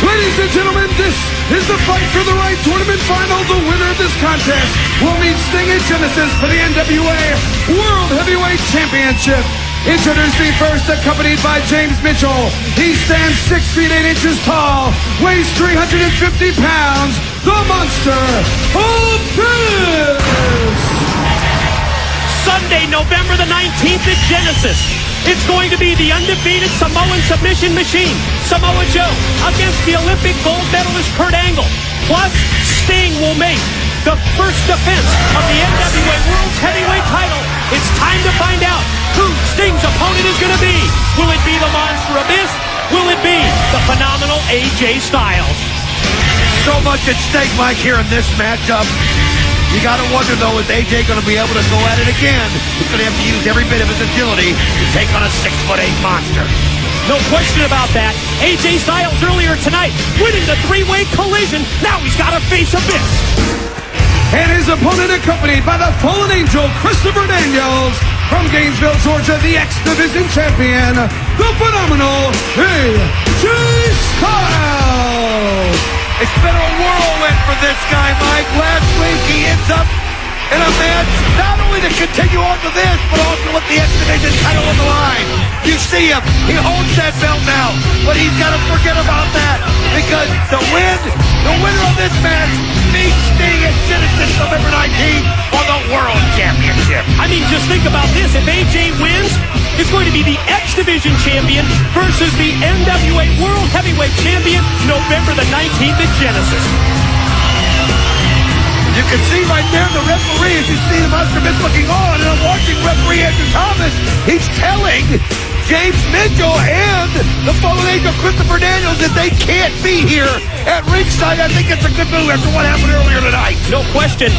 Ladies and gentlemen, this is the Fight for the Right Tournament Final. The winner of this contest will meet Sting and Genesis for the NWA World Heavyweight Championship. Introducing first, accompanied by James Mitchell. He stands 6 feet 8 inches tall, weighs 350 pounds, the Monster Abyss! Sunday, November the 19th at Genesis. It's going to be the undefeated Samoan submission machine, Samoa Joe, against the Olympic gold medalist Kurt Angle. Plus, Sting will make the first defense of the NWA World's Heavyweight title. It's time to find out who Sting's opponent is going to be. Will it be the Monster Abyss? Will it be the phenomenal AJ Styles? So much at stake, Mike, here in this matchup. You got to wonder, though, is AJ going to be able to go at it again? He's going to have to use every bit of his agility to take on a 6'8" monster. No question about that. AJ Styles earlier tonight winning the three-way collision. Now he's got to face Abyss. And his opponent, accompanied by the Fallen Angel, Christopher Daniels. From Gainesville, Georgia, the X Division champion, the phenomenal AJ Styles. It's been a whirlwind for this guy, Mike. Last week he ends up in a match not only to continue on to this, but also with the X Division title on the line. You see him. He holds that belt now, but he's got to forget about that because the winner of this match meets Sting at Genesis November 19th for the World Championship. I mean, just think about this. If AJ wins, it's going to be the X Division champion versus the NWA World Heavyweight champion November the 19th at Genesis. You can see right there the referee, as you see the Monster Abyss looking on, and I'm watching referee Andrew Thomas. He's telling James Mitchell and the Fallen Angel Christopher Daniels that they can't be here at ringside. I think it's a good move after what happened earlier tonight. No question.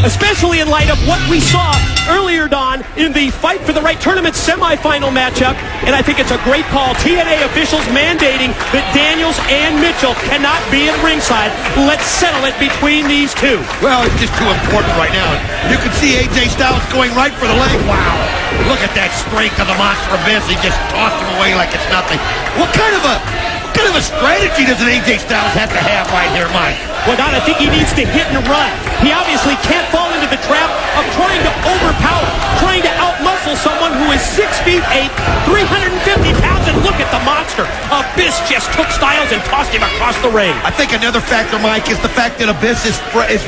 Especially in light of what we saw earlier, Don, in the Fight for the Right Tournament semifinal matchup. And I think it's a great call. TNA officials mandating that Daniels and Mitchell cannot be at ringside. Let's settle it between these two. Well, it's just too important right now. You can see AJ Styles going right for the leg. Wow. Look at that strength of the Monster Abyss. He just tossed him away like it's nothing. What kind of a strategy does an AJ Styles have to have right here, Mike? Well, Don, I think he needs to hit and run. He obviously can't fall into the trap of trying to overpower, trying to outmuscle someone who is 6 feet 8, 350 pounds, and look at the monster. Abyss just took Styles and tossed him across the ring. I think another factor, Mike, is the fact that Abyss is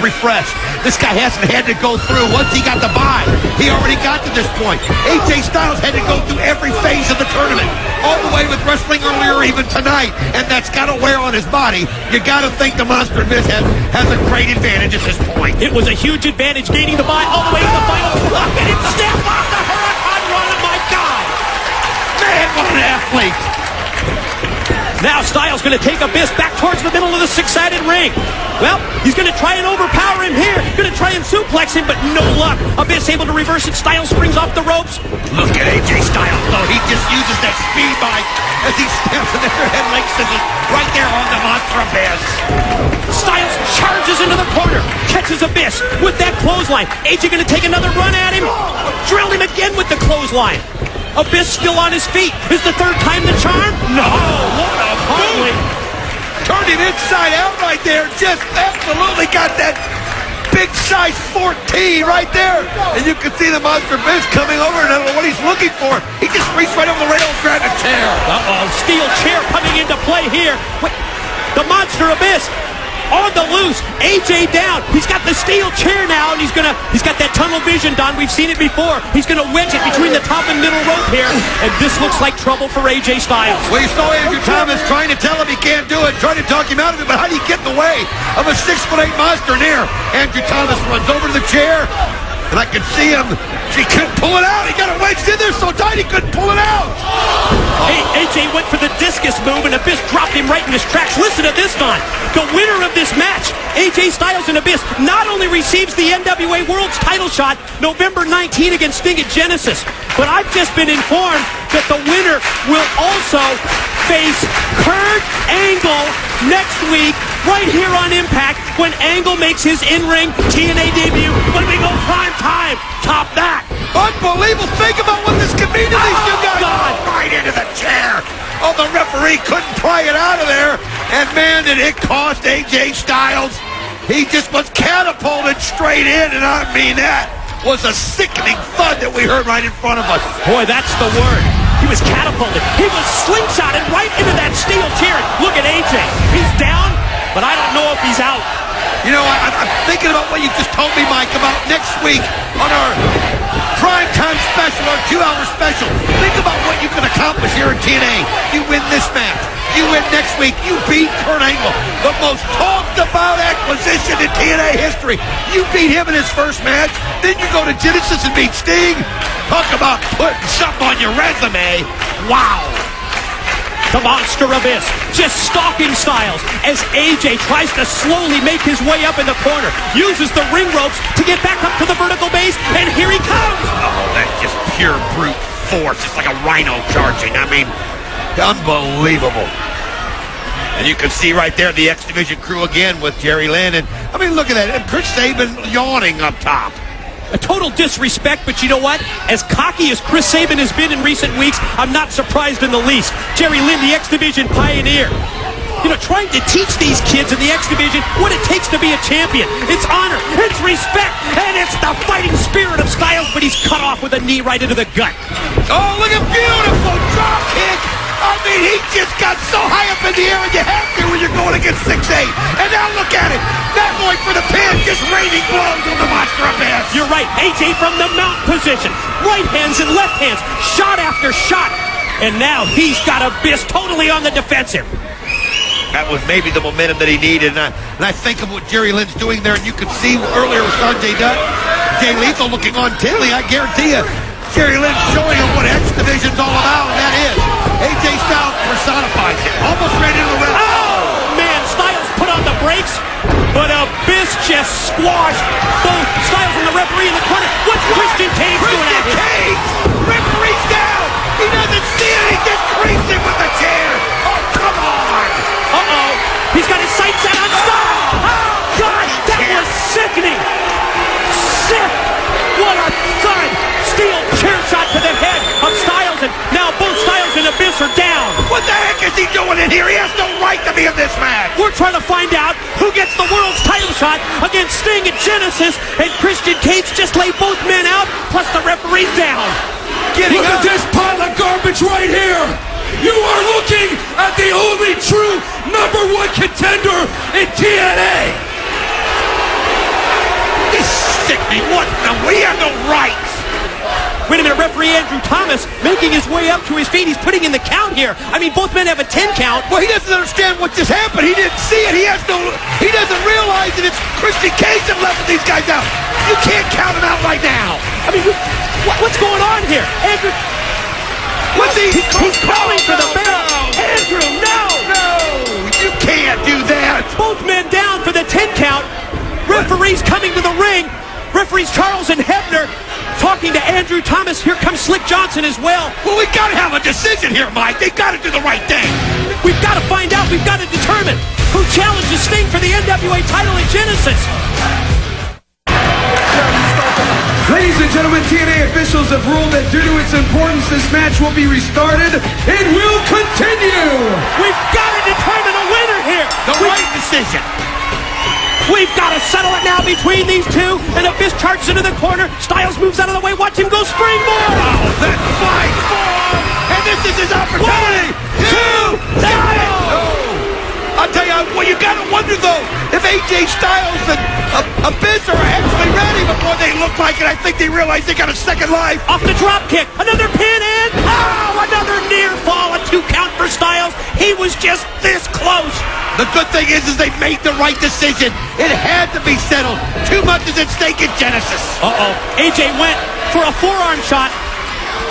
refreshed. This guy hasn't had to go through. Once he got the bye, he already got to this point. AJ Styles had to go through every phase of the tournament, all the way with wrestling earlier, even tonight, and that's got to wear on his body. You got to think the Monster Abyss has a great advantage at this point. It was a huge advantage gaining the bye all the way to the final. Look at him step off the Hurricane Run. Oh my God! Man, what an athlete! Now Styles going to take Abyss back towards the middle of the six-sided ring. Well, he's going to try and overpower him here. Going to try and suplex him, but no luck. Abyss able to reverse it. Styles springs off the ropes. Look at AJ Styles, though. He just uses that speed bike as he steps in there and links it right there on the Monster Abyss. Styles charges into the corner, catches Abyss with that clothesline. AJ going to take another run at him. Drilled him again with the clothesline. Abyss still on his feet. Is the third time the charm? No. What a move. Turned him inside out right there. Just absolutely got that big size 14 right there. And you can see the Monster Abyss coming over, and I don't know what he's looking for. He just reached right over the rail and grabbed a chair. Uh-oh. Steel chair coming into play here. Wait. The Monster Abyss on the loose. AJ down. He's got the steel chair now, and he's got that tunnel vision, Don. We've seen it before. He's gonna wedge it between the top and middle rope here, and this looks like trouble for AJ Styles. Well, you saw Andrew Thomas trying to tell him he can't do it, trying to talk him out of it, but how do you get in the way of a 6'8" monster near? Andrew Thomas runs over to the chair, and I can see him. He couldn't pull it out. He got it wedged in there so tight he couldn't pull it out. Hey, AJ went for the discus move, and Abyss dropped him right in his tracks. Listen to this, Don. The winner of this match, AJ Styles and Abyss, not only receives the NWA World's title shot November 19 against Sting at Genesis, but I've just been informed that the winner will also face Kurt Angle next week right here on Impact when Angle makes his in-ring TNA debut when we go prime time. Top that. Unbelievable. Think about what this could mean to these two guys. referee couldn't pry it out of there. And man, did it cost AJ Styles. He just was catapulted straight in, and I mean that was a sickening thud that we heard right in front of us. Boy, that's the word. He was catapulted. He was slingshotted right into that steel chair. Look at AJ. He's down, but I don't know if he's out. You know, I'm thinking about what you just told me, Mike, about next week on our primetime special, our 2-hour special. Think about what you can accomplish here in TNA. You win this match. You win next week. You beat Kurt Angle, the most talked about acquisition in TNA history. You beat him in his first match. Then you go to Genesis and beat Sting. Talk about putting something on your resume. Wow. The Monster Abyss just stalking Styles as AJ tries to slowly make his way up in the corner. Uses the ring ropes to get back up to the vertical base, and here he comes. Oh, that's just pure brute force. It's like a rhino charging. I mean, unbelievable. And you can see right there the X Division crew again with Jerry Lynn. And I mean, look at that. And Chris Sabin yawning up top. A total disrespect, but you know what? As cocky as Chris Sabin has been in recent weeks, I'm not surprised in the least. Jerry Lynn, the X Division pioneer. You know, trying to teach these kids in the X Division what it takes to be a champion. It's honor, it's respect, and it's the fighting spirit of Styles, but he's cut off with a knee right into the gut. Oh, look at beautiful drop kick. I mean, he just got so high up in the air, and you have to when you're going against 6'8". And now look at it. Not going for the pin, just raining blows on the Monster Abyss. You're right, AJ from the mount position. Right hands and left hands, shot after shot. And now he's got Abyss totally on the defensive. That was maybe the momentum that he needed. And I think of what Jerry Lynn's doing there, and you could see earlier with Sanjay Dutt, Jay Lethal looking on intently. I guarantee you, Jerry Lynn's showing him what X Division's all about, and that is AJ Styles personifies it. Almost ran into the red. Oh, man, Styles put on the brakes, but Abyss just squashed both Styles and the referee in the corner. What's Christian Cage doing out Christian here? Cage! Referee's down! He doesn't see it! He just creeps him with the chair! Oh, come on! Uh-oh. He's got his sights set on Styles. Oh, gosh, that was sickening. Sick. What a thud. Steel chair shot to the head of Styles, and now both Styles and Abyss are down. What the heck is he doing in here? He has no right to be in this match! We're trying to find out who gets the world's title shot against Sting and Genesis, and Christian Cage just laid both men out, plus the referee's down. Look at this pile of garbage right here. You are looking at the only true #1 contender in TNA. This sick me. What? Now, we have no rights. Wait a minute, referee Andrew Thomas making his way up to his feet. He's putting in the count here. I mean, both men have a 10 count. Well, he doesn't understand what just happened. He didn't see it. He doesn't realize that it's Christian Cage that leveled these guys out. You can't count them out right now. I mean, what's going on here? Andrew, he's calling for the bell. Andrew, no! No, you can't do that. Both men down for the 10 count. Referees coming to the ring. Referees Charles and Hebner talking to Andrew Thomas. Here comes Slick Johnson as well. Well, we got to have a decision here, Mike. They got to do the right thing. We've got to find out. We've got to determine who challenges Sting for the NWA title in Genesis. Ladies and gentlemen, TNA officials have ruled that due to its importance, this match will be restarted. It will continue. We've got to determine a winner here. The right decision. We've got to settle it now between these two. And Abyss charges into the corner. Styles moves out of the way. Watch him go springboard. Oh, that flying forearm. And this is his opportunity. 1, 2, 3. Oh. I'll tell you, well, you got to wonder, though, if AJ Styles and Abyss are actually ready before they look like it. I think they realize they got a second life. Off the drop kick. Another pin in. Oh, another near fall. A 2 count for Styles. He was just this close. The good thing is they made the right decision. It had to be settled. Too much is at stake in Genesis. Uh-oh. AJ went for a forearm shot.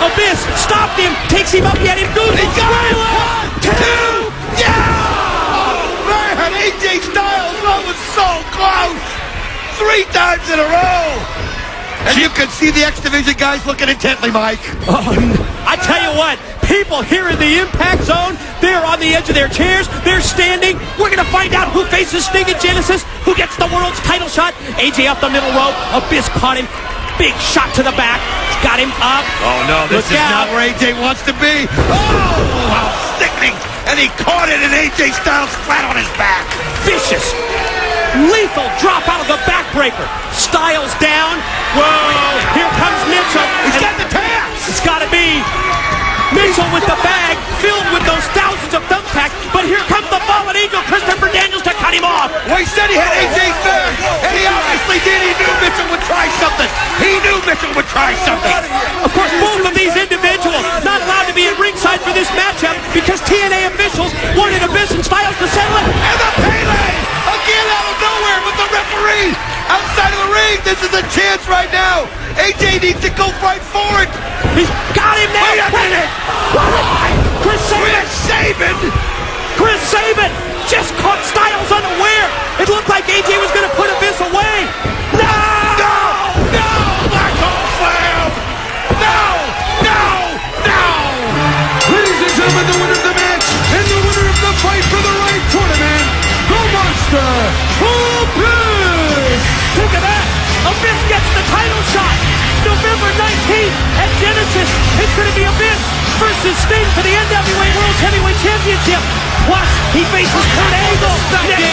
Abyss stopped him. Takes him up. He had him goose. He got it. 1, 2. Yeah! Man, AJ Styles, that was so close. 3 times in a row. And you can see the X Division guys looking intently, Mike. I tell you what, people here in the Impact Zone, they're on the edge of their chairs. They're standing. We're going to find out who faces Sting in Genesis, who gets the world's title shot. AJ off the middle rope. Abyss caught him. Big shot to the back. Got him up. Oh, no, this is not where AJ wants to be. Oh, how sickening. and he caught it, and AJ Styles flat on his back. Vicious, lethal drop out of the backbreaker. Styles down. Whoa, here comes Mitchell. He's got the taps. It's got to be Mitchell with the bag filled with those thousands of thumbtacks. But here comes the fallen angel, Christopher Daniels, to cut him off. Well, he said he had AJ's back, and he obviously did. He knew Mitchell would try something. He knew Mitchell would try something. Of course, both of these individuals not allowed to be at ringside for this matchup because TNA officials wanted Abyss and Styles to settle it. And the Pele again out of nowhere with the referee outside of the ring. This is a chance right now. AJ needs to go right for it. He's got him now. Wait a minute. Chris Sabin just caught Styles unaware. It looked like AJ was going to put Abyss away. No! Black Hole Slam! No! Ladies and gentlemen, the winner of the match and the winner of the fight for the right tournament, the Monster, Abyss! Think of that! Abyss gets the title shot! November 19th at Genesis, it's going to be Abyss versus Sting for the NWA World Heavyweight Championship. Plus, he faces Kurt Angle next